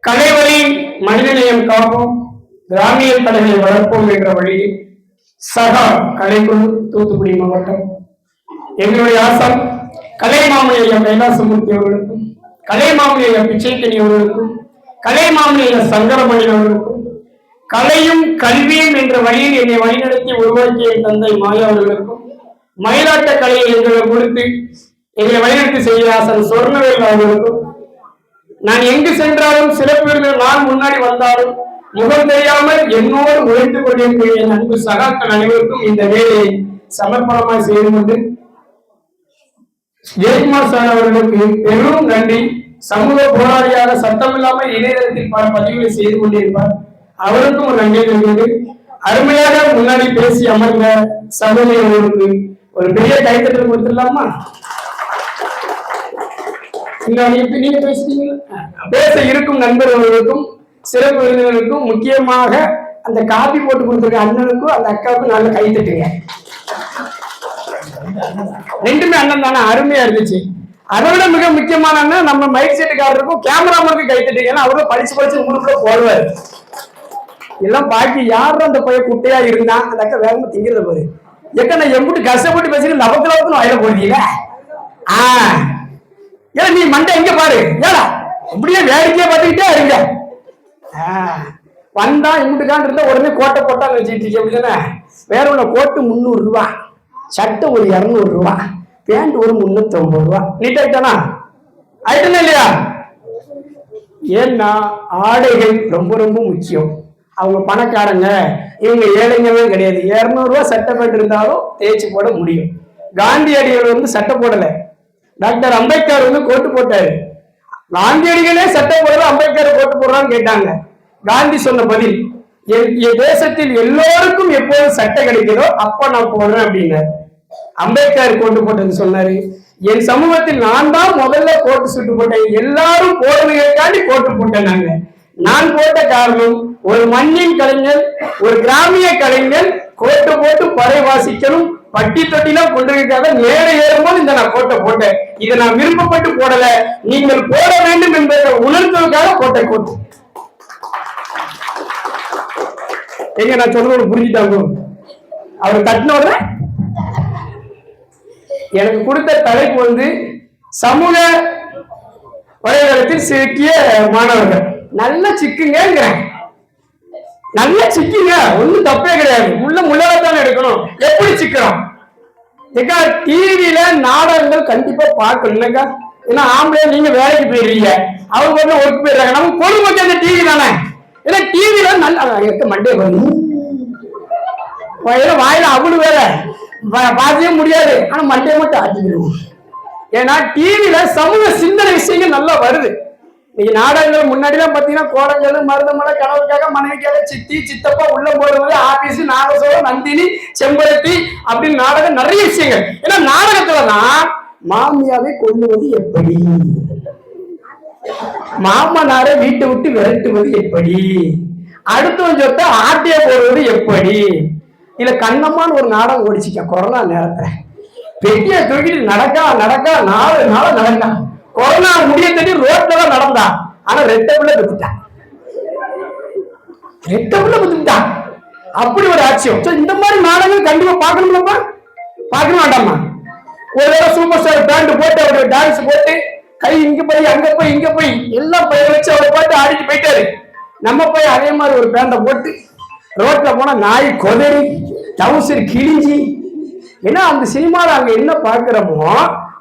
கலை வழி மனிதநேயம் காப்போம், கிராமிய கலைகளை வளர்ப்போம் என்ற வழியில் சகா கலைக்குழு தூத்துக்குடி மாவட்டம் எங்களுடைய ஆசான் கலை மாமணி ஐயா கைலாசமூர்த்தி அவர்களுக்கும், கலை மாமணி ஐயா பிச்சைக்கனி அவர்களுக்கும், கலை மாமணி ஐயா சங்கரமணி அவர்களுக்கும், கலையும் கல்வியும் என்ற வழியில் என்னை வழிநடத்தி உருவாக்கிய தந்தை மாயா அவர்களுக்கும், மயிலாட்ட கலையை எங்களை கொடுத்து எங்களை வழிநடத்தி செய்ய ஆசன் சொர்ணவேல் அவர்களுக்கும், நான் எங்கு சென்றாலும் சிறப்பு நான் முன்னாடி வந்தாலும் முகம் தெரியாமல் என்னோடு உழைத்துக் கொண்டிருக்கிற என் அன்பு சகாக்கள் அனைவருக்கும் இந்த வேலையை சமர்ப்பணமாக செய்து கொண்டு ஜெயக்குமார் சார் அவர்களுக்கு பெரும் நன்றி. சமூக போராளியாக சட்டமில்லாமல் இணையதளத்தில் பல பதிவுகளை செய்து கொண்டிருப்பார், அவருக்கும் ஒரு நன்றி தெரிவித்து அருமையாக முன்னாடி பேசி அமர்ந்த சகோதரர்களுக்கு ஒரு பெரிய கைத்தட்டல் கொடுத்துடலாமா? நீங்க பேச இருக்கும் நண்பர்களுக்கும் சிறப்பு விருந்தினருக்கும், முக்கியமாக அந்த காப்பி போட்டு கொடுத்துருக்க அண்ணனுக்கும் அந்த அக்காவுக்கும் நல்ல கை தட்டுங்க. ரெண்டுமே அண்ணன் தானே, அருமையா இருந்துச்சு. அதை விட மிக முக்கியமான நம்ம மைக் செட்டுக்காரருக்கும் கேமராமேனுக்கும் கை தட்டுங்க. அவரும் படிச்சு உங்களுக்குள்ள போடுவாரு. எல்லாம் பாக்கி யாரும் அந்த பையன் குட்டையா இருந்தா அந்த அக்கா வேகமா திங்கிறத போது எக்க நான் எம்பிட்டு கஷ்டப்பட்டு பேசிட்டு லவக்கு வாயில போடுறீங்க. ஏன் நீ மண்டை எங்க பாரு, ஏடா அப்படியே வேடிக்கையா பார்த்துக்கிட்டே இருங்க. வந்தா இம்பிட்டுக்கான் இருந்தா உடனே கோட்டை போட்டான்னு வச்சுட்டு இருக்கேன் அப்படிதானே. வேற ஒண்ணு கோட்டு 300 ரூபா, சட்டை ஒரு 200 ரூபா, பேண்ட் ஒரு 350 ரூபா. நீட் ஆயிட்டானா? ஆயிட்டா இல்லையா? ஏன்னா ஆடைகள் ரொம்ப ரொம்ப முக்கியம். அவங்க பணக்காரங்க, இவங்க ஏழைங்களும் கிடையாது. 200 ரூபா சட்டை பேண்ட் இருந்தாலும் தேய்ச்சி போட முடியும். காந்தியடிகள் சட்டை போடல, டாக்டர் அம்பேத்கர் கோட்டு போட்டாரு. காந்தியடிகளே சட்டை போடல, அம்பேத்கர் கோட்டு போடுறான்னு கேட்டாங்க. காந்தி சொன்ன பதில், என் தேசத்தில் எல்லோருக்கும் எப்போது சட்டை கிடைக்கிறதோ அப்ப நான் போடுறேன் அப்படின்னாரு. அம்பேத்கர் கோட்டு போட்டது சொன்னாரு, என் சமூகத்தில் நான் தான் முதல்ல கோட்டு சுட்டு போட்டேன், எல்லாரும் போடுறதுக்காண்டி கோட்டு போட்டேன். நான் போட்ட காரணம், ஒரு மண்ணின் கலைஞர், ஒரு கிராமிய கலைஞர் கோட்டு போட்டு பறை வாசிக்கணும், பட்டி தொட்டிலாம் கொண்டிருக்காத மேடை ஏறும்போது இந்த நான் கோட்டை போட்டேன். இதை நான் விருப்பப்பட்டு போடல, நீங்கள் போட வேண்டும் என்பதை உணர்த்துவதற்காக கோட்டை கோட்டு. எங்க நான் சொல்றது புரிஞ்சுட்டாங்க? அவர் கட்டினோட எனக்கு கொடுத்த தலைப்பு சமூக வலைதளத்தில் சிக்கிய மாணவர்கள். நல்ல சிக்குங்க, நல்ல சிக்கிங்க, ஒண்ணும் தப்பே கிடையாது. உள்ள முள்ளதான் எடுக்கணும். எப்படி சிக்கிறோம்? டிவியில நாடகங்கள் கண்டிப்பா பார்க்கணும். ஏன்னா ஆம்பளை நீங்க வேலைக்கு போயிடுறீங்க, அவங்க ஒர்க் போயிடுறாங்க. நம்ம பொழுது அந்த டிவி தானே. ஏன்னா டிவியில நல்ல மண்டே வாயில அவளு வேற பாக்கவே முடியாது, ஆனா மண்டே மட்டும் ஆட்டிக்கிடுவோம். ஏன்னா டிவியில சமூக சிந்தனை விஷயங்கள் நல்லா வருது. இன்னைக்கு நாடகங்கள் முன்னாடிலாம் பாத்தீங்கன்னா கோடங்கள், மருதமலை, கணவருக்காக, மனைவிக்காக, சித்தி, சித்தப்பா, உள்ள போடுவது, ஆபீஸ், நாகசோகம், நந்தினி, செம்பருத்தி அப்படின்னு நாடகம் நிறைய விஷயங்கள். ஏன்னா நாடகத்துலதான் மாமியாவை கொள்ளுவது எப்படி, மாமனாரை வீட்டை விட்டு விரட்டுவது எப்படி, அடுத்தவன் சொத்தை ஆட்டிய போடுவது எப்படி. இல்ல கண்ணம்மான்னு ஒரு நாடகம் ஓடிச்சிக்க கொரோனா நேரத்துல. பெட்டிய தூக்கிட்டு நடக்கா 4 நாள் நடக்கா. கொரோனா முடிய தட்டி ரோட்ல தான் நடந்தா. ஆனா ரெட்ட பிள்ளை பெற்றுட்டான். அப்படி ஒரு ஆட்சியம். இந்த மாதிரி நாடகங்கள் கண்டிப்பா பார்க்கணும்லப்பா, பார்க்க வேண்டாமா? ஒரு தடவை சூப்பர் ஸ்டார் பேண்ட் போட்டு அவருடைய டான்ஸ் போட்டு கை இங்க போய் அங்க போய் இங்க போய் எல்லாம் பயிர் வச்சு அவரை பாட்டு ஆடிட்டு போயிட்டாரு. நம்ம போய் அதே மாதிரி ஒரு பேண்டை போட்டு ரோட்ல போனா நாய் கொதறி, டவுசர் கிழிஞ்சி. ஏன்னா அந்த சினிமாவில் அங்க என்ன பார்க்கிறோமோ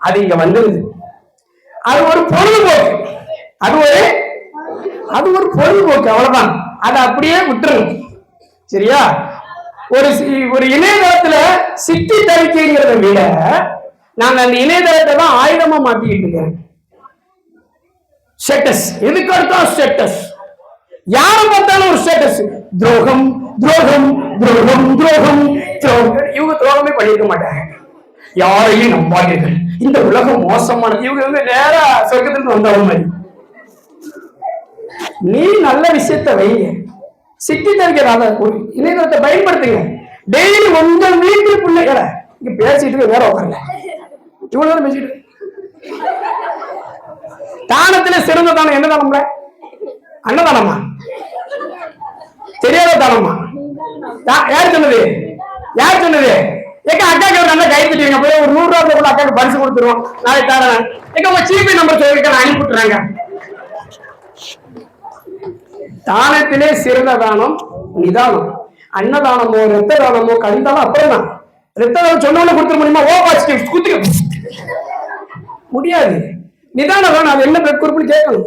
அது இங்க வந்துருது. அது ஒரு பொழுதுபோக்கு, அது ஒரு பொழுதுபோக்கு, அவ்வளவுதான். அதை அப்படியே விட்டுருங்க, சரியா? ஒரு இணையதளத்துல சிட்டி தவிக்கிறத விட நாங்க அந்த இணையதளத்தை தான் ஆயுதமா மாத்திக்கிட்டு இருக்கிறேன். ஸ்டேட்டஸ், எதுக்கு அடுத்தோம் ஸ்டேட்டஸ், யாரை பார்த்தாலும் ஒரு ஸ்டேட்டஸ். துரோகம் துரோகம் துரோகம் துரோகம் துரோகம். இவங்க துரோகமே பண்ணிருக்க மாட்டாங்க. யாரையும் நம்பாதீர்கள், இந்த உலகம் மோசமானது. இவங்க நேரா சொர்க்கத்துக்கு வந்தவங்க மாதிரி. நீ நல்ல விஷயத்த வைங்க, சிட்டி தவிக்கிற இணையதளத்தை பயன்படுத்துங்க. டெய்லி உங்க வீட்டு பிள்ளைகளை இங்க பேசிட்டு வேற உட்காரல, இவ்வளவு பேசிட்டு தானத்துல சிறந்த தானம் என்ன தானம்ல அன்னதானமா? தெரியாத தானமா? யார் சொன்னது? யார் சொன்னது? ஏக்கா அக்காக்கு நல்லா கை தட்டுவீங்க, போய் ஒரு 100 ரூபாய் கூட அக்காக்கு பரிசு கொடுத்துருவோம், நாளைக்கு தரேன். ஏக்கா உங்க ஜிபே நம்பர் சொல்லிருக்க, நான் அனுப்பி விட்டுறாங்க. தானத்திலே சிறந்த தானம் நிதானம். அன்னதானமோ ரத்த தானமோ கண் தானம் அப்புறம் தான். ரத்த தானம் சொன்னவங்க கொடுத்துட முடியுமா? ஓ பாசிட்டிவ் குத்துக்க முடியாது. நிதானம் வேணும். அது என்ன பிளட் குரூப்னு கேட்கணும்.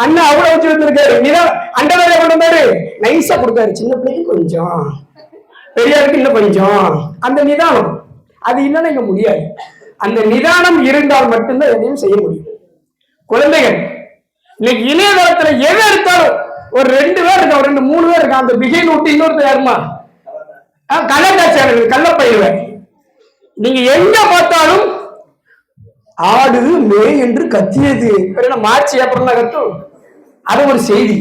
அண்ணன் அவ்வளவு வச்சு வச்சிருக்காரு, நிதானம் அண்டவேலையை கொண்டு வந்தாரு, நைஸா கொடுத்தாரு. சின்ன பிள்ளைக்கு கொஞ்சம், பெரியாருக்கு இன்னும் கொஞ்சம். அந்த நிதானம் அது இல்லைன்னா இங்க முடியாது. அந்த நிதானம் இருந்தால் மட்டும்தான் எதையும் செய்ய முடியும். குழந்தைகள் இன்னைக்கு இணையதளத்துல எது எடுத்தாலும் ஒரு 2 பேர் இருக்கா, ஒரு 2-3 பேர் இருக்கா. அந்த பிகைன் விட்டு இன்னொருத்தர் யாருமா? கள்ளக்காட்சியாளர்கள், கள்ளப்பயிர்வேன். நீங்க எங்க பார்த்தாலும் ஆடு மே என்று கத்தியது, மார்ச் ஏப்ரல் கத்தும். அது ஒரு செய்தி.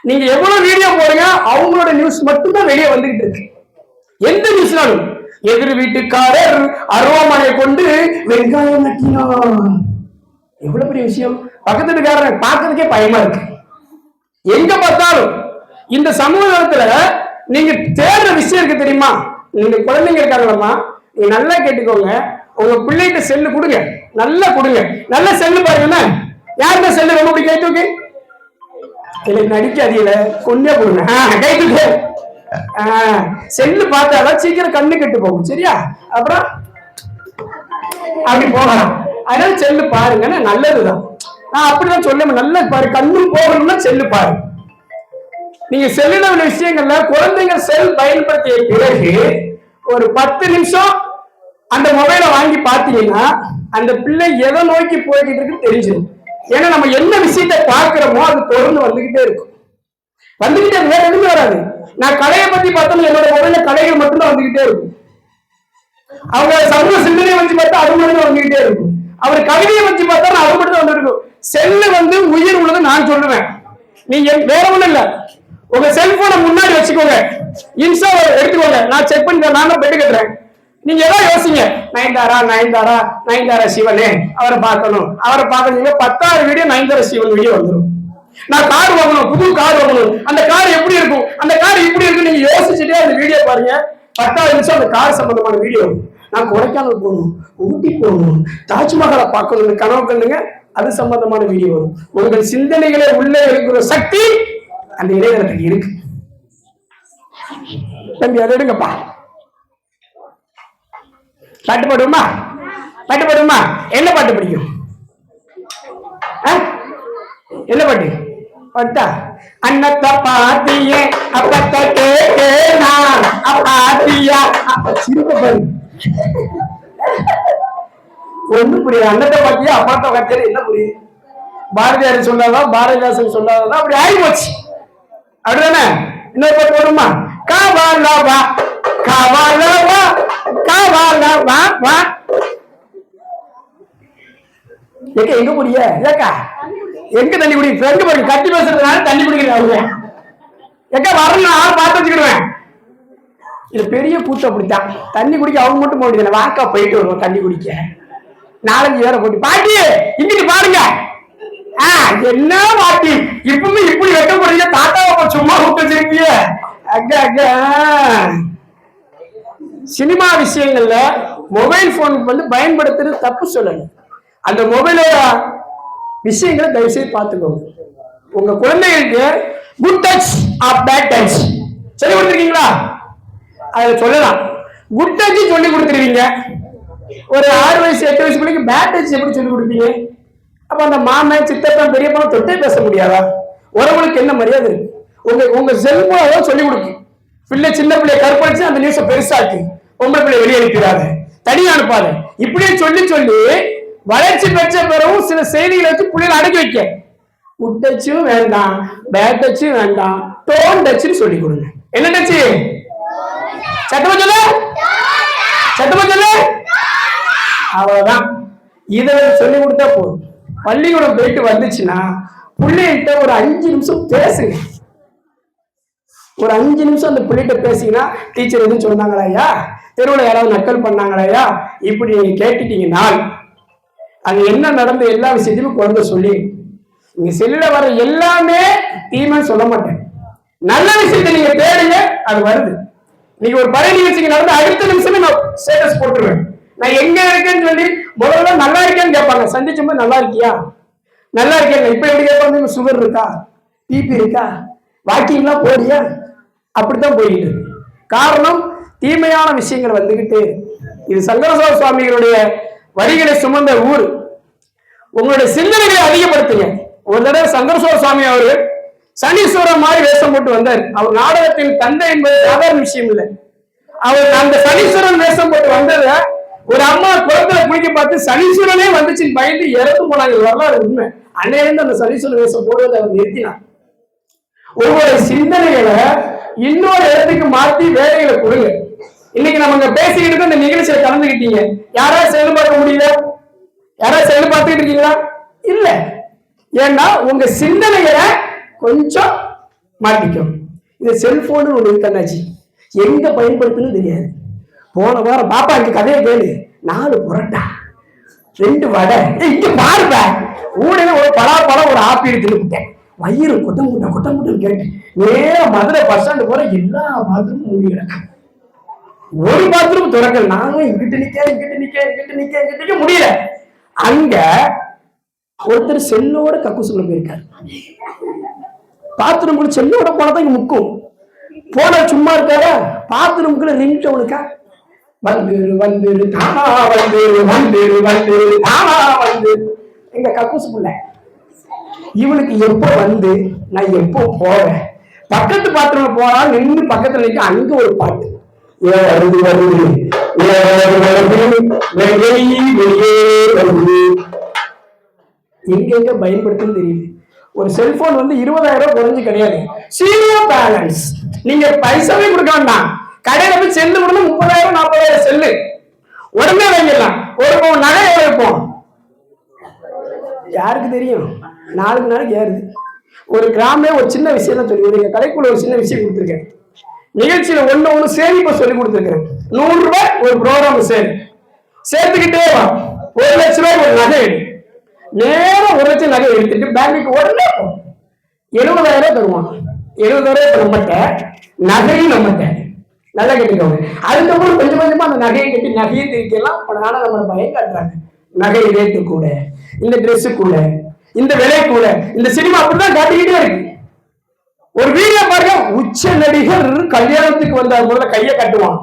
நீங்க எவ்வளவு வீடியோ போடுங்க, அவங்களோட நியூஸ் மட்டும்தான் வெளியே வந்துகிட்டு இருக்கு. எந்த நியூஸ்னாலும் எதிர் வீட்டுக்காரர் அருவாமனையை கொண்டு வெங்காயம் நட்டினார், எவ்வளவு பெரிய விஷயம். பக்கத்து வீட்டுக்காரரை பார்க்கறதுக்கே பயமா இருக்கு. எங்க பார்த்தாலும் இந்த சமூகத்துல நீங்க தேடுற விஷயம் இருக்கு தெரியுமா? நீங்க குழந்தைங்க இருக்காங்களம்மா, நீங்க நல்லா கேட்டுக்கோங்க. உங்க பிள்ளைகிட்ட செல்லு கொடுங்க, நல்லா கொடுங்க. நல்ல செல்லு பாருங்க. யாருமே செல்லு ரொம்ப பிடிக்கும்? கைத்தூக்கு எனக்கு நடிக்காதீல, கொஞ்சம் கொடுங்க. கைத்தூக்கு. செல்லு பார்த்தாதான் சீக்கிரம் கண்ணு கெட்டு போகும், சரியா? அப்புறம் அப்படி போகலாம். அதனால செல்லு பாருங்க, நல்லதுதான். நான் அப்படிதான் சொல்ல, நல்லா பாரு, கண்ணு போகணும்னா செல்லு பாரு. நீங்க செல்லுன விஷயங்கள்ல குழந்தைங்க செல் பயன்படுத்திய பிறகு ஒரு 10 நிமிஷம் அந்த மொபைலை வாங்கி பாத்தீங்கன்னா அந்த பிள்ளை எதை நோக்கி போய்கிட்டு இருக்கு தெரிஞ்சிடும். ஏன்னா நம்ம என்ன விஷயத்த பாக்குறோமோ அது தொடர்ந்து வந்துகிட்டே இருக்கும். வந்துகிட்டே வேற எதுவுமே வராது. நான் கலையை பத்தி பார்த்தோம், என்னோட மொபைல்ல கலைகள் மட்டும்தான் வந்துகிட்டே இருக்கும். அவங்க சமூக சிந்தனையை வச்சு பார்த்தா அது மட்டும் வந்துகிட்டே இருக்கும். அவர் கவிதையை வச்சு பார்த்தா அது மட்டும் வந்து இருக்கும். செல்லு உயிர் உள்ளது நான் சொல்லுவேன். நீங்க வேற ஒண்ணும் இல்ல, உங்க செல்போனை முன்னாடி வச்சுக்கோங்க, இன்ஸ்டா எடுத்துக்கோங்க. நான் செக் பண்ணி நான் பெட்டு கட்டுறேன். நீங்க ஏதாவது யோசிங்க, நயன்தாரா சிவனே, அவரை பார்க்கணும், அவரை பார்க்கணும். 10,000 வீடியோ நயன்தாரா சிவன் வீடியோ வந்துடும். நான் கார் வாங்கணும், புது கார் வாங்கணும், அந்த கார் எப்படி இருக்கும், அந்த கார் இப்படி இருக்கு, நீங்க யோசிச்சுட்டே அந்த வீடியோ பாருங்க. 10,000 நிமிஷம் அந்த கார் சம்பந்தமான வீடியோ. நான் கொடைக்கானல் போகணும், ஊட்டி போகணும், தாஜ்மஹாலை பார்க்கணும் கனவு கண்ணுங்க, அது சம்பந்தமான வீடியோ வரும். உங்கள் சிந்தனைகளை உள்ளே இருக்கிற சக்தி அந்த இளைஞர்களுக்கு இருக்கு. தம்பி அதை எடுங்கப்பா. பாட்டு பாடுமா? பாட்டு பாடுமா? என்ன பாட்டு பிடிக்கும்? என்ன பாட்டு பாட்டா? அன்னத்தை பாத்தியே அப்பத்தை கேட்டேனா பாத்தியா சிரிப்ப பாரு. ஒண்ணும் புரியுது. அன்னத்தை பாத்தியா அப்பத்தை கத்தியா என்ன புரியுது? பாரதியார் சொல்லாதான், பாரதிதாசன் சொல்லாதான், அப்படி ஆகி போச்சு. அப்படிதானே? இன்னொரு பாட்டு போடுமா? காவாலவா காவாலவா காவாலவா வா. ஏக்கா எங்க குடிய? ஏக்கா எங்க தண்ணி குடி? ஃப்ரெண்டு பாருங்க, கட்டி பேசுறதுனால தண்ணி குடிக்கிறாங்க. ஏக்கா வரணும், நான் பார்த்து வச்சுக்கிடுவேன். இது பெரிய கூத்து. அப்படித்தான் தண்ணி குடிக்க அவங்க மட்டும் போக முடியாது. வாக்கா போயிட்டு வருவோம் தண்ணி குடிக்க. 4-5 பேரை போட்டு பாட்டி இங்கிட்டு பாருங்க. என்ன பாட்டி இப்பவுமே இப்படி வெட்ட போறீங்க? தாத்தாவை சும்மா விட்டு வச்சிருக்கீங்க. சினிமா விஷயங்கள்ல மொபைல் போன் பயன்படுத்துறது தப்பு சொல்லல. அந்த மொபைலோட விஷயங்களை தயவு செய்து பார்த்துக்கோங்க. உங்க குழந்தைகளுக்கு good touch of bad touch சொல்லி கொடுத்துருக்கீங்களா? அதை சொல்லலாம். குட் டச் சொல்லி கொடுத்துருவீங்க. ஒரு 6 வயசு 8 வயசு பிள்ளைக்கு பேட் டச் எப்படி சொல்லி கொடுப்பீங்க? அப்ப அந்த மாமன் சித்தப்பன் பெரியப்பா தொட்டே பேச முடியாதா? உறவுகளுக்கு என்ன மரியாதை இருக்கு? உங்க செல்போனை சொல்லி கொடுக்கும். பிள்ளை சின்ன பிள்ளைய கற்பழிச்சு அந்த நியூஸை பெருசாக்கு, பொம்பளை பிள்ளை வெளியே அனுப்பிடாது, தனியா அனுப்பாது. இப்படியே சொல்லி சொல்லி வளர்ச்சி பெற்ற பிறகும் சில செய்திகளை வச்சு பிள்ளைகளை அடக்கி வைக்க. குட் டச்சும் வேண்டாம், பேட் டச்சும் வேண்டாம், டோன் டச்சுன்னு சொல்லி கொடுங்க. என்ன டச்சு? சத்தமா சொல்லு, சத்தமா சொல்லு. அவ்வளவுதான். இதை சொல்லி கொடுத்தா போதும். பள்ளிக்கூடம் போயிட்டு வந்துச்சுன்னா பிள்ளைகிட்ட ஒரு 5 நிமிஷம் பேசுங்க. ஒரு 5 நிமிஷம் அந்த பிள்ளைகிட்ட பேசிங்கன்னா, டீச்சர் எதுவும் சொன்னாங்களாயா, தெருவில் யாராவது நக்கல் பண்ணாங்களாயா, இப்படி நீங்க கேட்டுட்டீங்கன்னா அங்க என்ன நடந்த எல்லா விஷயத்தையும் குழந்தை சொல்லி. நீங்க செல்லுல வர எல்லாமே தீமைன்னு சொல்ல மாட்டேன். நல்ல விஷயத்தை நீங்க தேடுங்க, அது வருது. நீங்க ஒரு பழைய நிகழ்ச்சிக்கு நடந்து அடுத்த நிமிஷமே நான் ஸ்டேட்டஸ் போட்டுருவேன். நான் எங்க இருக்கேன்னு சொல்லி முதல்ல நல்லா இருக்கேன்னு கேட்பாங்க. சந்திச்சும் போது நல்லா இருக்கியா, நல்லா இருக்கேன். இப்ப எப்படி கேட்பாங்க, சுகர் இருக்கா, பிபி இருக்கா, வாக்கிங்லாம் போறியா, அப்படித்தான் போயிட்டு இருக்கு. காரணம் தீமையான விஷயங்கள் வந்துகிட்டு. இது சங்கரசோழ சுவாமிகளுடைய வரிகளை சுமந்த ஊர். உங்களுடைய சிந்தனைகளை அதிகப்படுத்துங்க. ஒரு தடவை சங்கரசோழ சுவாமி அவர்கள் சனீஸ்வரன் மாதிரி வேஷம் போட்டு வந்தார். அவர் நாடகத்தின் தந்தை என்பது சாதாரண விஷயம் இல்லை. அவர் அந்த சனீஸ்வரன் வேஷம் போட்டு வந்தத ஒரு அம்மா குளத்துல குளிக்க பார்த்து சனீஸ்வரனே வந்துச்சுன்னு பயந்து இறந்து போனாங்க. வரலாறு உண்மை. அன்னையிலிருந்து அந்த சனீஸ்வரன் வேஷம் போடுவதை அவர் நிறுத்தினார். ஒவ்வொரு சிந்தனைகளை இன்னொரு இடத்துக்கு மாத்தி வேலைகளை கொடுங்க. இன்னைக்கு நம்ம பேசிக்கிட்டு இந்த நிகழ்ச்சியில கலந்துக்கிட்டீங்க. யாராவது செயல் பார்க்க முடியல? யாராவது செயல் பார்த்துக்கிட்டு இருக்கீங்களா? இல்ல. ஏன்னா உங்க சிந்தனைகளை கொஞ்சம் மாட்டிக்கும். இது செல்போன் ஒண்ணு தன்னாச்சு, எங்க பயன்படுத்தணும் தெரியாது. போன வாரம் பாப்பா இங்க கதையை கேளு, 4 புரோட்டா 2 வடை, இங்க பாருப்ப ஊடையில ஒரு பலாப்பழம் ஒரு ஆப்பிள் தின்னுட்டேன், வயிறு கொட்டமுட்டை கேட்டு நேர மதுரை பஸ் ஸ்டாண்டு போற எல்லா பாத்ரூமும் மூடி கிடக்கும். ஒரு பாத்ரூம் திறக்கல. நானும் இங்கிட்டு நிக்க முடியல. அங்க ஒருத்தர் செல்லோட கக்கூசுக்குள்ள போயிருக்காரு. பாத்ரூம்குள்ள செல்லோட போனதான் இங்க முக்கும். போன சும்மா இருக்காரா, பாத்ரூம்குள்ள ரிங் டவுனுக்கா வந்துரு தாமா வந்து எங்க கக்கூசுக்குள்ள. இவனுக்கு எப்போ வந்து நான் எப்போ போவேன், பக்கத்து பாத்ரூம்ல போனா நின்று பக்கத்துல நிக்க. அங்க ஒரு பாட்டு, எங்க பயன்படுத்துன்னு தெரியல. ஒரு செல்போன் வந்து 20,000 ரூபாய் குறைஞ்சு கிடையாது. Zero balance. நீங்க பைசாவே கொடுக்க வேண்டாம். கடையில போய் செல்லு கொடுத்து 30,000 40,000 செல்லு உடனே வாங்கிடலாம். ஒரு நகை வைப்போம், யாருக்கு தெரியும், நாளுக்கு ஏறுது. ஒரு கிராமே ஒரு சின்ன விஷயம் தான் சொல்லி, நீங்க கடைக்குள்ள ஒரு சின்ன விஷயம் கொடுத்துருக்கேன். நிகழ்ச்சியில ஒண்ணு சேமிப்ப சொல்லி கொடுத்துருக்கேன். 100 ரூபாய் ஒரு ப்ரோக்ராம் சேர்த்துக்கிட்டே வா. 1 லட்சம் ரூபாய் ஒரு நகை எடு. நேரம் 1 லட்சம் நகை எடுத்துட்டு பேங்குக்கு உடனே 70,000 ரூபாய் தருவான். 70,000 ரூபாய் நம்மகிட்ட, நகையும் நம்மகிட்ட. நல்லா கட்டிக்கோங்க. அதுக்கப்புறம் கொஞ்சம் கொஞ்சமா அந்த நகையை கட்டி நகையை திருக்கலாம். ஆனா நம்ம பயம் காட்டுறாங்க. நகை ரேட்டு கூட, இந்த ட்ரெஸ் கூட, இந்த விலை கூட, இந்த சினிமா அப்படிதான் காட்டிக்கிட்டே இருக்கு. ஒரு வீடியோ பாருங்க, உச்ச நடிகர் கல்யாணத்துக்கு வந்தார். முதல்ல கையை கட்டுவான்,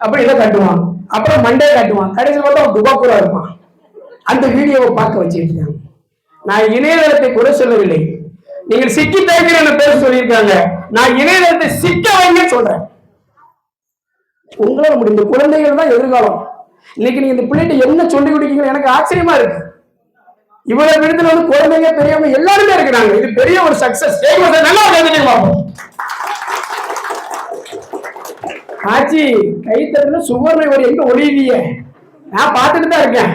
அப்புறம் இதை கட்டுவான், அப்புறம் மண்டையை கட்டுவான், கடைசி பார்த்தா துபாக்கூரா இருப்பான். அந்த வீடியோவை பார்க்க வச்சிருக்காங்க. நான் இணையதளத்தை குறை சொல்லவில்லை, நீங்கள் சிக்கி தயக்கிறேன்னு பேச சொல்லியிருக்காங்க. நான் இணையதளத்தை சிக்க வைங்க சொல்றேன். உங்களால முடிந்த குழந்தைகள் தான் எதிர்காலம். இன்னைக்கு நீங்க இந்த பிள்ளைகிட்ட என்ன சொல்லி கொடுக்கீங்க, எனக்கு ஆச்சரியமா இருக்கு. இவ்வளவு விடுதலை வந்து குழந்தைங்க பெரியவங்க எல்லாருமே இருக்கிறாங்க. இது பெரிய ஒரு சக்சஸ். நல்லா பார்ப்போம். ஆச்சி கைத்தறல சுவர்ண ஒரு எங்க ஒளிவிய நான் பார்த்துட்டு தான் இருக்கேன்.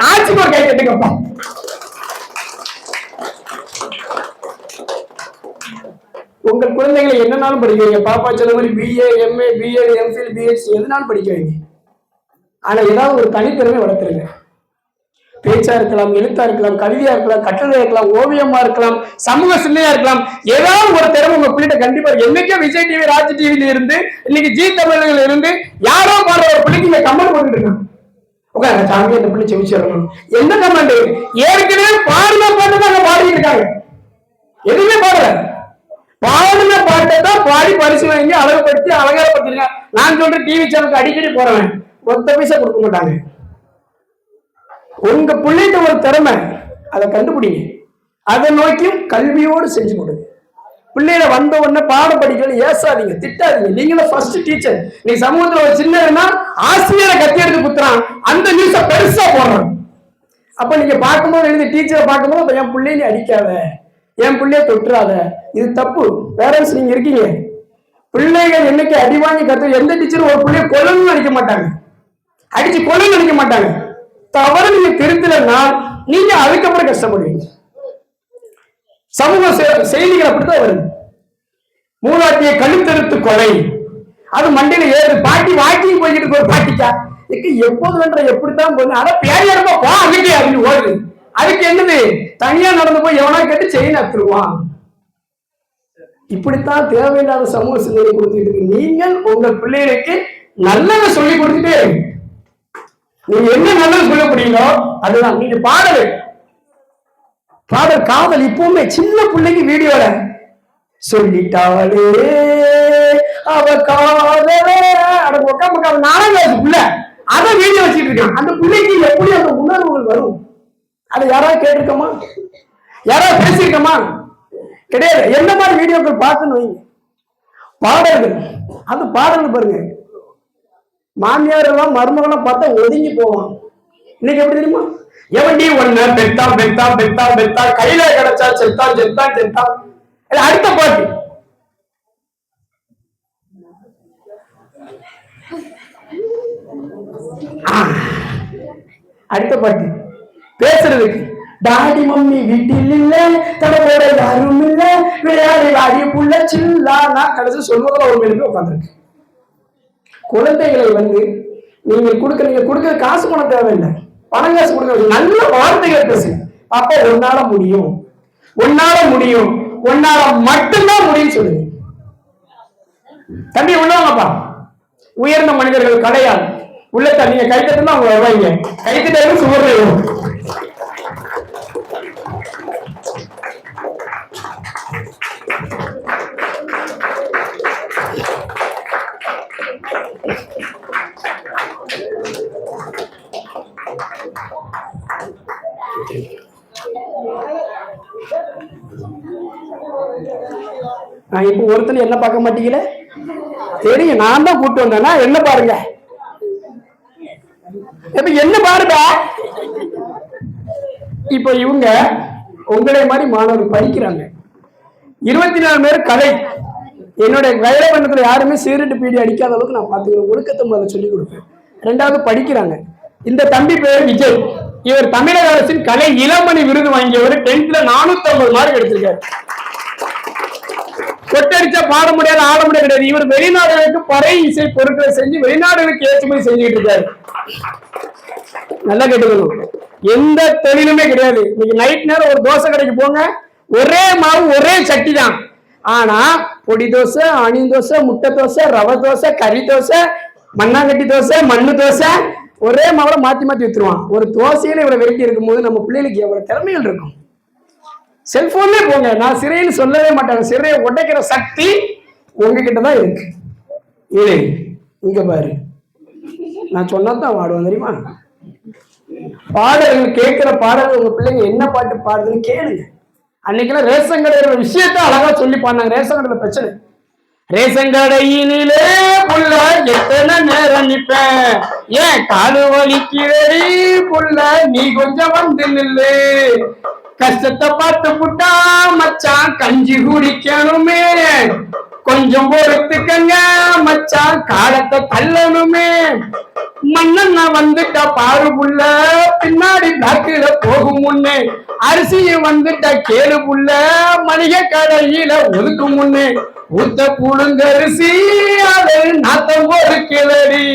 ஆட்சிக்கு ஒரு கை தட்டுங்கப்பா. உங்கள் குழந்தைகளை என்னன்னாலும் படிக்க வைங்க. பாப்பா சொன்ன மாதிரி BA, MA, BEd, MPhil, BSc எதுனாலும் படிக்க வைங்க. ஆனா ஏதாவது ஒரு தனித்திறமை வளர்த்துருங்க. பேச்சா இருக்கலாம், எழுத்தா இருக்கலாம், கவிதையா இருக்கலாம், கட்டுரையா இருக்கலாம், ஓவியமா இருக்கலாம், சமூக சிந்தனையா இருக்கலாம். ஏதாவது ஒரு திறமை உங்க பிள்ளைகிட்ட கண்டிப்பா இருக்கு. என்னைக்கே விஜய் டிவி, ராஜ் டிவில இருந்து இன்னைக்கு ஜி தமிழ்ல இருந்து யாரோ பாடுற ஒரு பிள்ளைக்கு இங்க கமெண்ட் போட்டுட்டு இருக்காங்க. உட்கார சாமி அந்த பிள்ளை செவிச்சிடணும். எந்த கமெண்ட்? ஏற்கனவே பாடுன பாட்டு தான் பாடிட்டு இருக்காங்க. எதுவுமே பாடல, பாடுன பாட்டை தான் பாடி பரிசு வாங்கி அழகுபடுத்தி அலங்காரப்படுத்திருக்காங்க. நான் சொல்ற டிவி சேனலுக்கு அடிக்கடி போறவன், 1 பைசா கொடுக்க மாட்டாங்க. உங்க பிள்ளைகிட்ட ஒரு திறமை, அதை கண்டுபிடிங்க. அதை நோக்கி கல்வியோடு செஞ்சு கொடுங்க. பிள்ளைகளை வந்த உடனே பாடம் படிக்கல ஏசாதீங்க, திட்டாதீங்க. நீங்களும் ஃபர்ஸ்ட் டீச்சர். நீ சமூகத்துல ஒரு சின்ன ஆசிரியரை கத்தி எடுத்து குத்துறான், அந்த நியூஸ பெருசா போடுறான். அப்ப நீங்க பார்க்கும்போது எழுதி டீச்சரை பார்க்கும்போது என் பிள்ளைய நீ அடிக்காத, என் பிள்ளைய தொட்டுறாத, இது தப்பு. பேரண்ட்ஸ் நீங்க இருக்கீங்க. பிள்ளைகள் என்னைக்கு அடி வாங்கி கத்து, எந்த டீச்சரும் ஒரு பிள்ளைய கொல்லணும்னு நினைக்க மாட்டாங்க, அடிச்சு கொல்லணும்னு நினைக்க மாட்டாங்க. தவறு நீங்க திருத்தலன்னா நீங்க அதுக்கப்புறம் கஷ்டப்படுவீங்க. சமூக செய்திகள் அப்படித்தான் வருது. மூதாட்டியை கழுத்தெடுத்து கொலை, அது மண்டையில ஏறு. பாட்டி வாக்கிங் போய்கிட்டு ஒரு பாட்டிக்கா எப்போது வேண்ட எப்படித்தான் போகுது. ஆனா பேரியா இருப்பா போ அன்னைக்கு அப்படின்னு ஓடுது. அதுக்கு என்னது, தனியா நடந்து போய் எவனா கேட்டு செயின் அத்துருவான். இப்படித்தான் தேவையில்லாத சமூக சிந்தனை கொடுத்துட்டு இருக்கு. நீங்கள் உங்கள் பிள்ளைகளுக்கு நல்லதை சொல்லி கொடுத்துட்டே நீங்க என்ன நல்லது சொல்ல முடியுங்களோ அதுதான். நீங்க பாடல் காதல் இப்பவுமே சின்ன பிள்ளைக்கு வீடியோல சொல்லிட்டாளே அவ காதல நாடகம் அதை வீடியோ வச்சுட்டு இருக்கான். அந்த பிள்ளைக்கு எப்படி அந்த உணர்வுகள் வரும்? அதை யாராவது கேட்டிருக்கோமா? யாராவது பேசியிருக்கோமா? கிடையாது. என்ன மாதிரி வீடியோக்கள் பார்த்துன்னு வைங்க. பாடல்கள், அது பாடல்கள் பாருங்க. மாமியார் எல்லாம் மருமகெல்லாம் பார்த்தா ஒதுங்கி போவான். இன்னைக்கு எப்படி தெரியுமா? எவன்டி ஒண்ணு பெத்தா பெத்தா பெத்தா பெத்தா கையில கிடைச்சா செத்தான் செத்தான் செத்தான். அடுத்த பாட்டு அடுத்த பாட்டு பேசுறதுக்கு டாடி மம்மி வீட்டில் இல்ல, தடவோட யாரும் இல்ல, விளையாடி வாடி புள்ள சில்லா. நான் கடைசி சொல்வதில் ஒரு மேலுமே உட்காந்துருக்கு. குழந்தைகளை நீங்க கொடுக்க காசு பணம் தேவையில்லை, பணம் காசு கொடுக்க நல்ல வார்த்தைகள் பேசு. அப்ப உன்னால முடியும், உன்னால முடியும், உன்னால மட்டும்தான் முடியும் சொல்லுங்க. தம்பி உள்ளவங்கப்பா, உயர்ந்த மனிதர்கள் கிடையாது. உள்ளத்த நீங்க கைத்தட்டுனா அவங்க வருவாங்க. கைத்தட்டு சுவர்லையும் நான் இப்ப ஒருத்தர் என்ன பார்க்க மாட்டீங்களே தெரியும். நான் தான் கூட்டு வந்தேன்னா என்ன பாருங்க, என்ன பாருங்க. இப்ப இவங்க உங்களே மாதிரி மாணவர்கள் படிக்கிறாங்க. 24 பேர் கலை. என்னுடைய வயலவண்ணத்துல யாருமே சீரட்டு பீடி அடிக்காத அளவுக்கு நான் பாத்துக்கிறேன். ஒழுக்கத்தை முதல்ல சொல்லிக் கொடுப்பேன். 2வது படிக்கிறாங்க. இந்த தம்பி பேர் விஜய். இவர் தமிழக அரசின் கலை இளமணி விருது வாங்கியவர். 10th 450 மார்க் எடுத்திருக்காரு. கொட்டடிச்சா பாட முடியாது, ஆட முடியாது கிடையாது. இவர் வெளிநாடுகளுக்கு பறை இசை பொருட்களை செஞ்சு வெளிநாடுகளுக்கு ஏற்றுமதி செஞ்சுக்கிட்டு இருக்காரு. நல்லா கேட்டுக்கணும். எந்த தொழிலுமே கிடையாது. இன்னைக்கு நைட் நேரம் ஒரு தோசை கடைக்கு போங்க, ஒரே மாவு ஒரே சட்டி தான். ஆனா பொடி தோசை, ஆணி தோசை, முட்டை தோசை, ரவை தோசை, கறி தோசை, மண்ணாங்கட்டி தோசை, மண்ணு தோசை, ஒரே மாவுல மாத்தி மாத்தி வச்சிருவான். ஒரு தோசையில இவரை வெரைட்டி இருக்கும்போது நம்ம பிள்ளைகளுக்கு எவ்வளவு திறமைகள் இருக்கும். செல்போன்ல போங்க, நான் சிறைன்னு சொல்லவே மாட்டேன். சிறையை உடைக்கிற சக்தி உங்ககிட்ட தான் இருக்கு. இல்லை இங்க பாரு, நான் சொன்னாதான் வாடுவேன் தெரியுமா? பாடல்கள் கேட்கிற பாடல்கள் உங்க பிள்ளைங்க என்ன பாட்டு பாடுதுன்னு கேளுங்க. அன்னைக்கெல்லாம் ரேஷன் கடையில விஷயத்த அழகா சொல்லி பாடினாங்க. ரேஷன் கடையில பிரச்சனை, ரேஷன் கடையினிலே புள்ள எத்தனை நேரம் நிப்பேன், ஏன் காலு வலிக்கிறடி புள்ள நீ கொஞ்சம் வந்து நில்லு, கஷ்டத்தை பார்த்து புட்டா மச்சான் கஞ்சி குடிக்கணுமே, கொஞ்சம் பொறுத்துக்கங்க மச்சான் காலத்தை தள்ளணுமே, மண்ணெண்ண வந்துட்டா பாரு புள்ள பின்னாடி பிளாக்குல போகும் முன்னே, அரிசிய வந்துட்டா கேளு புள்ள மளிகை கடையில ஒதுக்கும் முன்னே, ஊத்த புழுங்கரிசி அது நாத்தம் ஒரு கிளறி,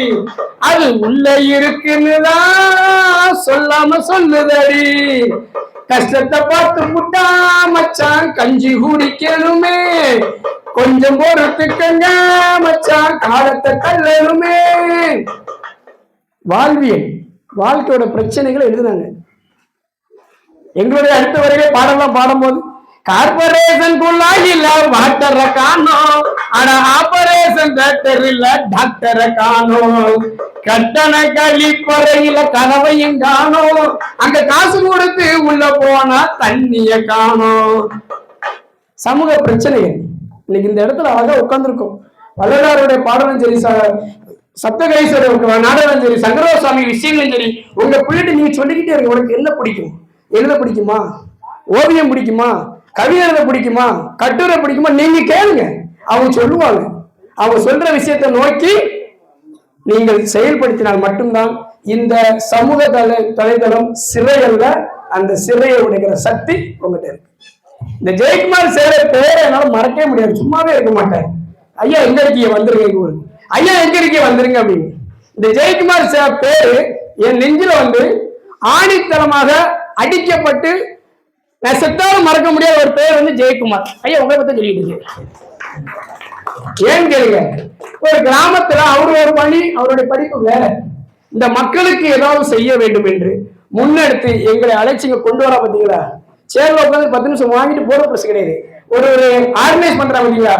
அது உள்ள இருக்குன்னுதான் சொல்லாம சொல்லுதடி, கஷ்டத்தை பார்த்து புட்டா மச்சான் கஞ்சி குடிக்கணுமே, கொஞ்சம் பொறுத்துக்கங்க மச்சான் காலத்தை தள்ளணுமே. வாழ்வியல் வாழ்க்கையோட பிரச்சனைகளை எழுதுனாங்க. எங்களுடைய அடுத்த வரையிலே பாடலாம் பாடும்போது கார்பரேஷன் இல்ல வாட்டரை காணோம், ஆனா ஆபரேஷன் டாக்டர் இல்ல டாக்டரை காணோம், கட்டண கழிப்பறையில கதவையும் காணோம், அங்க காசு கொடுத்து உள்ள போனா தண்ணிய காணோம். சமூக பிரச்சனைகள் இன்னைக்கு இந்த இடத்துல அழகா உட்கார்ந்துருக்கோம். வள்ளலாருடைய பாடலும் சரி, சப்தகணேஸ்வரர் நாடகம் சரி, சங்கரசுவாமி விஷயங்களும் சரி, உங்க பிள்ளைட்டு நீங்க சொல்லிக்கிட்டே இருக்கு. உனக்கு என்ன பிடிக்கும்? எழுத பிடிக்குமா? ஓவியம் பிடிக்குமா? கவிதை எழுத பிடிக்குமா? கட்டுரை பிடிக்குமா? நீங்க கேளுங்க, அவங்க சொல்லுவாங்க. அவங்க சொல்ற விஷயத்தை நோக்கி நீங்கள் செயல்படுத்தினால் மட்டும்தான் இந்த சமூக தலைத்தளம் சிறைகள்ல அந்த சிறையை உடைக்கிற சக்தி உங்ககிட்ட இருக்கு. இந்த ஜெயக்குமார் சேர பேரை என்னால மறக்கவே முடியாது. சும்மாவே இருக்க மாட்டேன். ஐயா எங்க இருக்கீங்க வந்துருங்க ஊருக்கு, ஐயா எங்க இருக்கீங்க வந்துருங்க அப்படின்னு. இந்த ஜெயக்குமார் பேரு என் நெஞ்சில ஆணித்தனமாக அடிக்கப்பட்டு நான் செத்தாலும் மறக்க முடியாத ஒரு பேர் வந்து ஜெயக்குமார். ஐயா உங்களை பத்தி சொல்லிட்டு ஏன் கேளுங்க, ஒரு கிராமத்துல அவரு ஒரு பணி, அவருடைய படிப்பு வேற. இந்த மக்களுக்கு ஏதாவது செய்ய வேண்டும் என்று முன்னெடுத்து எங்களை அழைச்சிங்க கொண்டு வர பார்த்தீங்களா? சேர்ல உட்காந்து 10 நிமிஷம் வாங்கிட்டு போற பிரச்சனை கிடையாது. ஒரு ஆர்கனைஸ் பண்ற பார்த்தீங்களா?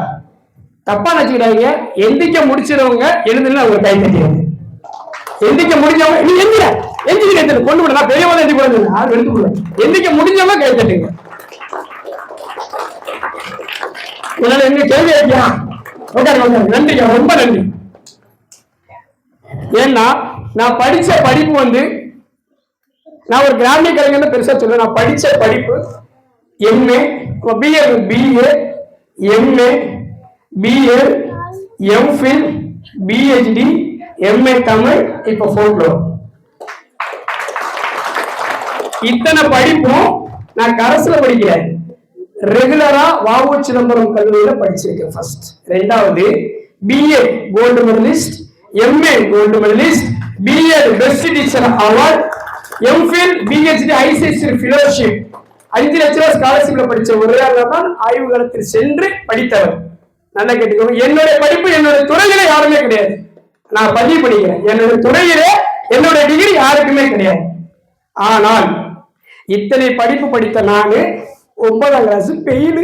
தப்பா நினைச்சுக்கிறாங்க. எந்திக்க முடிச்சிருவங்க எழுதுல அவங்க கை தட்டிடுவாங்க. எந்திக்க முடிஞ்சவங்க நீ எந்திர எந்திரிக்க கொண்டு விட, நான் பெரியவங்க எந்தி போடுங்க, யாரும் எடுத்து கொடுங்க. எந்திக்க முடிஞ்சவங்க கை தட்டுங்க. உன்னால என்ன கேள்வி வைக்கலாம்? நன்றி, ரொம்ப நன்றி. ஏன்னா நான் படிச்ச படிப்பு வந்து, நான் ஒரு கிராமிய கலைஞர் பெருசா சொல்ல, நான் படிச்ச படிப்பு MA, BA, MA, BA, MPhil, PhD, MA Tamil, இப்ப ஃபோக்லோர். இத்தனை படிப்பும் நான் கரஸ்ல படிக்கிறேன். ரெகுலரா வ.உ. சிதம்பரம் கல்லூரியில படிச்சிருக்கேன் ஃபர்ஸ்ட். ரெண்டாவது BA gold medalist, MA gold medalist, BEd best teacher award, MPhil, PhD, ICSC fellowship, 5 லட்ச ரூபாய் ஸ்காலர்ஷிப்ல படிச்ச ஒரே ஆள்தான் ஆய்வுகளத்தில் சென்று படித்தவர். நல்லா கேட்டுக்கோங்க. என்னுடைய படிப்பு என்னுடைய துறையில யாருமே கிடையாது. நான் பதிவு பண்ணிக்கிறேன், என்னுடைய துறையிலே என்னுடைய டிகிரி யாருக்குமே கிடையாது. ஆனால் இத்தனை படிப்பு படித்த நானு 9ஆம் கிளாஸ் பெயிலு.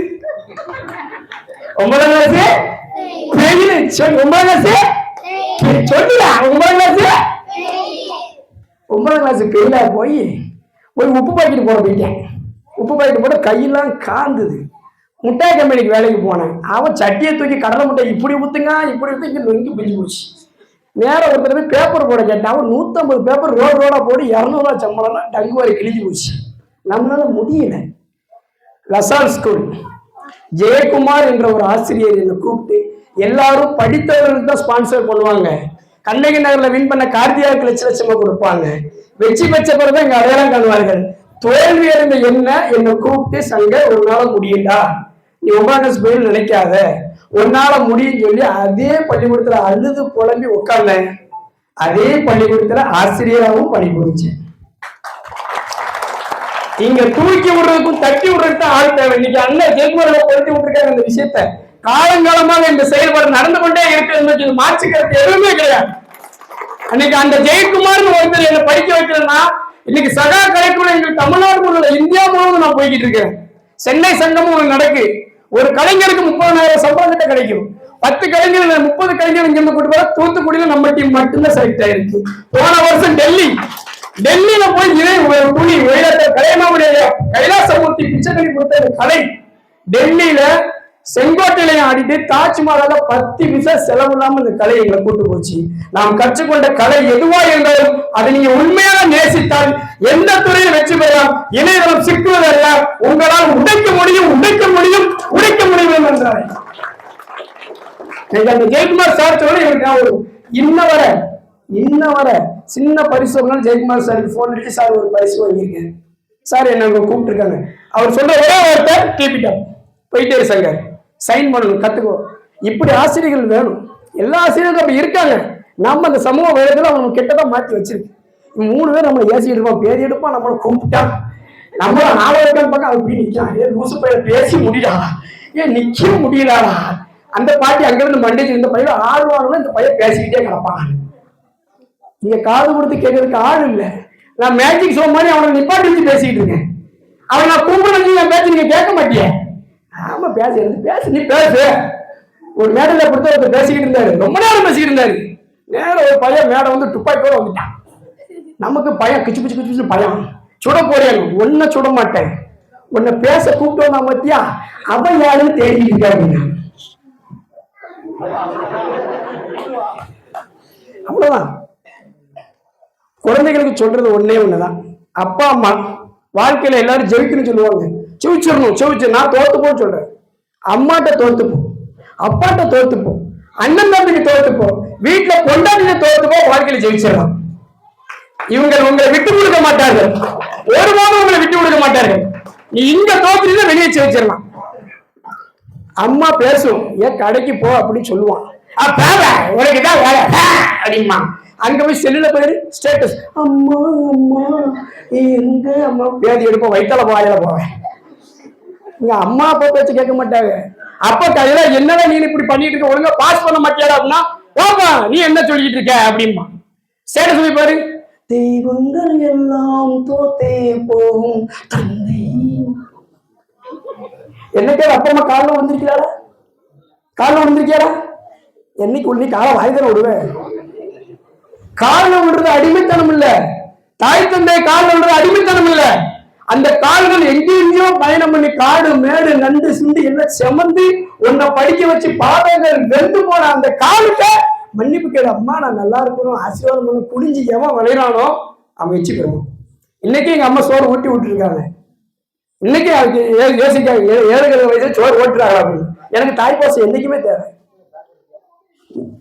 9ஆம் கிளாஸ் பெயிலு. 9ஆம் கிளாஸ் சொல்லுடா. 9ஆம் கிளாஸ் பெயிலா போய் ஒரு உப்பு பாக்கெட் போட போயிட்டேன். உப்பு பாக்கெட் போட கையெல்லாம் காந்துது. முட்டாய் கம்பெனிக்கு வேலைக்கு போனேன். அவன் சட்டியை தூக்கி கடலை முட்டை இப்படி ஊத்துங்க, இப்படி ஊத்து, இங்க நொங்கி பிடிச்சு போச்சு. நேரம் ஒருத்தர் போய் பேப்பர் போட கேட்டேன். அவன் 150 பேப்பர் ரோடா போட்டு 200 ரூபா சம்பளம்னா டங்கு வாரி கிழிஞ்சு போச்சு. நம்மளால முடியல. லசால் ஸ்கூல் ஜெயக்குமார் என்ற ஒரு ஆசிரியர் என்னை கூப்பிட்டு, எல்லாரும் படித்தவர்களுக்கு தான் ஸ்பான்சர் பண்ணுவாங்க. கண்ணகி நகர்ல வின் பண்ண கார்த்தியாவுக்கு லட்சமா கொடுப்பாங்க. வெற்றி பெற்ற பிறகு எங்க அடையாளம் காணுவார்கள். தோல்வி அடைந்த என்னை கூப்பிட்டு, சங்க ஒரு நாள முடியுண்டா, நீ 9ஆம் கிளாஸ் போய் நினைக்காத, ஒன்னால முடியும் சொல்லி அதே பள்ளிக்கூடத்துல அழுது புலம்பி உட்கார்ந்தேன். அதே பள்ளிக்கூடத்துல ஆசிரியராகவும் பணிபுரிச்சேன். இங்க தூக்கி விடுறதுக்கும் தட்டி விடுறதுக்கு ஆள் தேவை. இன்னைக்கு அண்ணன் ஜெயக்குமார் பொருத்தி விட்டுருக்காங்க. இந்த விஷயத்த காலங்காலமாக இந்த செயல்பாடு நடந்து கொண்டே இருக்கு. மாற்றுக்கிறது எதுவுமே கிடையாது. அன்னைக்கு அந்த ஜெயக்குமார்னு ஒருத்தர் என்ன படிக்க வைக்கிறேன்னா, இன்னைக்கு சகா கலைக்குள்ள எங்களுக்கு தமிழ்நாடு முழுவதும் இந்தியா முழுவதும் நான் போய்கிட்டு இருக்கேன். சென்னை சங்கமும் ஒன்று நடக்கு. ஒரு கலைஞருக்கு 30,000 சம்பளம் கிட்ட கிடைக்கும். 10 கலைஞர் 30 கலைஞர் இங்க கூட்டு போற. தூத்துக்குடியில நம்ம டீம் மட்டும்தான் செலக்ட் ஆயிருக்கு. போன வருஷம் டெல்லியில போய் இதே புலி கலைமாவுடைய கைலாசமூர்த்தி பிச்சைக்கணி கொடுத்த கலை டெல்லியில செங்கோட்டையிலையும் ஆடிட்டு தாஜ்மஹால 10 விசா செலவு இல்லாம இந்த கலை எங்களை கூட்டு போச்சு. நாம் கற்றுக்கொண்ட கலை எதுவா இருந்தாலும் அதை நீங்க உண்மையாக நேசித்தால் எந்த துறையில் வெற்றி பெறலாம். இணையதளம் சிக்குவதல்ல, உங்களால் உடைக்க முடியும் என்றார். அந்த ஜெயக்குமார் சார் சொல்ல எனக்கு இன்ன வர சின்ன பரிசு ஜெயக்குமார் சாருக்கு போன் அடிச்சு, சார் ஒரு பரிசு வாங்கியிருக்கேன் சார், என்ன கூப்பிட்டு இருக்காங்க. அவர் சொல்ற ஒரே வார்த்தை, கீப்பிட்டோம் போயிட்டே சங்கர், சைன் பண்ணணும், கத்துக்கோ. இப்படி ஆசிரியர்கள் வேணும். எல்லா ஆசிரியர்களும் அப்படி இருக்காங்க. நம்ம அந்த சமூக வேலைகளை அவங்க கிட்டதான் மாற்றி வச்சிருக்கு. 3 பேர் நம்மளை ஏசி எடுப்பான், பேதி எடுப்பான், நம்மளை கும்பிட்டான், நம்மள 4 இருக்கான்னு பார்க்க அப்படி நிற்கான். லூசு பையன் பேசி முடியலா, நிக்க முடியலாடா. அந்த பாட்டி அங்கிருந்து மண்டேஜ் இந்த பையன் ஆடுவானுன்னா இந்த பையன் பேசிக்கிட்டே கிடப்பான். நீங்க காது கொடுத்து கேட்கறதுக்கு ஆள் இல்லை. நான் மேஜிக் ஷோ மாதிரி அவனை நிப்பாட்டி வச்சு பேசிக்கிட்டு இருக்கேன். அவன் நான் கூப்பிடுறது என் பேச்சு நீங்க கேட்க மாட்டியே. ஆமா பேசு நீ பேசு. ஒரு மேடையில கொடுத்து ஒருத்தர் பேசிக்கிட்டு இருந்தாரு, ரொம்ப நேரம் பேசிக்கிட்டு இருந்தாரு. நேரம் ஒரு பையன் மேடை வந்து துப்பாக்கியோட வந்துட்டான். நமக்கு பயம், கிச்சு பயம். சுட போறேன், ஒன்ன சுட மாட்டேன், உன்னை பேச கூப்பிட்டு வந்தா மத்தியா அவன் யாருன்னு தேடிட்டு இருக்க அப்படின்னா. அவ்வளவுதான். குழந்தைகளுக்கு சொல்றது ஒண்ணுதான், அப்பா அம்மா வாழ்க்கையில எல்லாரும் ஜெயிக்கணும்னு சொல்லுவாங்க. செவிச்சிடணும். நான் தோத்துப்போன்னு சொல்றேன். அம்மாட்ட தோத்துப்போ, அப்பாட்ட தோத்துப்போ, அண்ணன் தம்பிக்கு தோத்துப்போ, வீட்டுல கொண்டாடின தோத்துப்போ, வாழ்க்கையில ஜெயிச்சிடலாம். இவங்க உங்களை விட்டு கொடுக்க மாட்டார்கள், ஒருபோதும் உங்களை விட்டு கொடுக்க மாட்டார்கள். நீ இங்க தோத்துட்டு வெளியே ஜெயிச்சிடலாம். அம்மா பேசும், ஏன் கடைக்கு போ அப்படின்னு சொல்லுவான். உனக்குதான் வேலை அப்படிமா. அங்க போய் செல்லுல போயிரு ஸ்டேட்டஸ் அம்மா அம்மா எங்க அம்மா பேதி எடுப்போம் வயிற்றால வாயில போவேன். இங்க அம்மா அப்பா பேச்சு கேட்க மாட்டாங்க. அப்ப கையில என்னடா நீ இப்படி பண்ணிட்டு இருக்க, ஒழுங்கா பாஸ் பண்ண மாட்டியாடா அப்படின்னா போப்பா நீ என்ன சொல்லிட்டு இருக்க அப்படிமா. ஸ்டேட்டஸ் போய் பாரு, தெய்வங்கள் எல்லாம் தோத்தே போகும் தந்தை. என்னைக்கே அப்பா அம்மா காலில் வந்திருக்கிறாரா? காலில் வந்திருக்கியாரா? என்னைக்கு உன்னை காலை வாய்தான விடுவேன். காலில் விடுறது அடிமைத்தனம் இல்ல, தாய் தந்தை காலில் விடுறது அடிமைத்தனம் இல்ல. அந்த கால்கள் எங்கெங்கயோ பயணம் பண்ணி காடு மேடு நண்டு சிண்டு எல்லாம் செமந்து உன்னை படிக்க வச்சு பாதங்கள் வெந்து போன அந்த காலுக்க மன்னிப்பு கேடு. அம்மா நான் நல்லா இருக்கணும் ஆசீர்வாதம் பண்ண புடிஞ்சு எவன் விளையாடோ அவன் வச்சுக்கிறோம். இன்னைக்கு எங்க அம்மா சோறு ஊட்டி விட்டுருக்காங்க. இன்னைக்கு அதுக்கு யோசிக்க 7 வயசுல சோறு ஓட்டுறாங்க அப்படின்னு. எனக்கு தாய்ப்பாசம் என்னைக்குமே தேவை.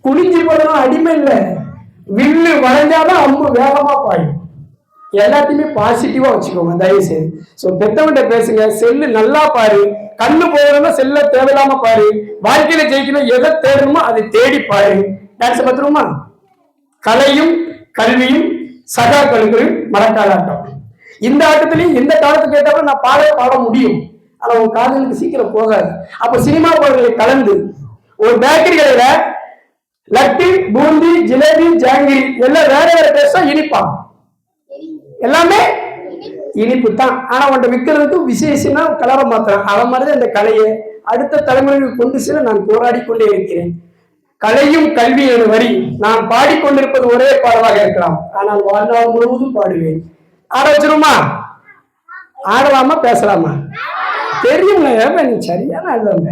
குடிஞ்சு போடணும் அடிமை இல்லை, வில்லு வளைஞ்சாதான் அம்பு வேகமா பாயும். எல்லாத்தையுமே பாசிட்டிவா வச்சுக்கோங்க தயவு செய்து. சோ பெத்தவன்கிட்ட பேசுங்க, செல்லு நல்லா பாரு, கண்ணு போகணும்னா செல்ல தேவையில்லாம பாரு, வாழ்க்கையில ஜெயிக்கணும் எதை தேடணுமோ அதை தேடி பாரு. டான்ஸ் பத்திரமா. கலையும் கல்வியும் சகா கல்வியும் மரக்கால ஆட்டம். இந்த ஆட்டத்திலையும் எந்த காலத்துக்கு கேட்டாலும் நான் பாட முடியும். ஆனா உங்க காதலுக்கு சீக்கிரம் போகாது. அப்ப சினிமா பாடல்களை கலந்து ஒரு பேக்கரி கடையில லட்டு பூந்தி ஜிலேபி ஜாங்கிரி எல்லாம் வேற வேற பேச இனிப்பான், எல்லாமே இனிப்பு தான். ஆனா உன்ட்ட விற்கிறதுக்கு விசேஷமா கலரை மாத்திரம். அத மாதிரிதான் இந்த கலையை அடுத்த தலைமுறைக்கு கொண்டு செல்ல நான் போராடி கொண்டே இருக்கிறேன். கலையும் கல்வி என்ற வரி நான் பாடிக்கொண்டிருப்பது ஒரே பாடலாக இருக்கலாம், ஆனால் வாழ்நாள் முழுவதும் பாடுவேன். ஆட வச்சிருமா? ஆடலாமா பேசலாமா? தெரியுங்க, சரியான ஆடுவாங்க.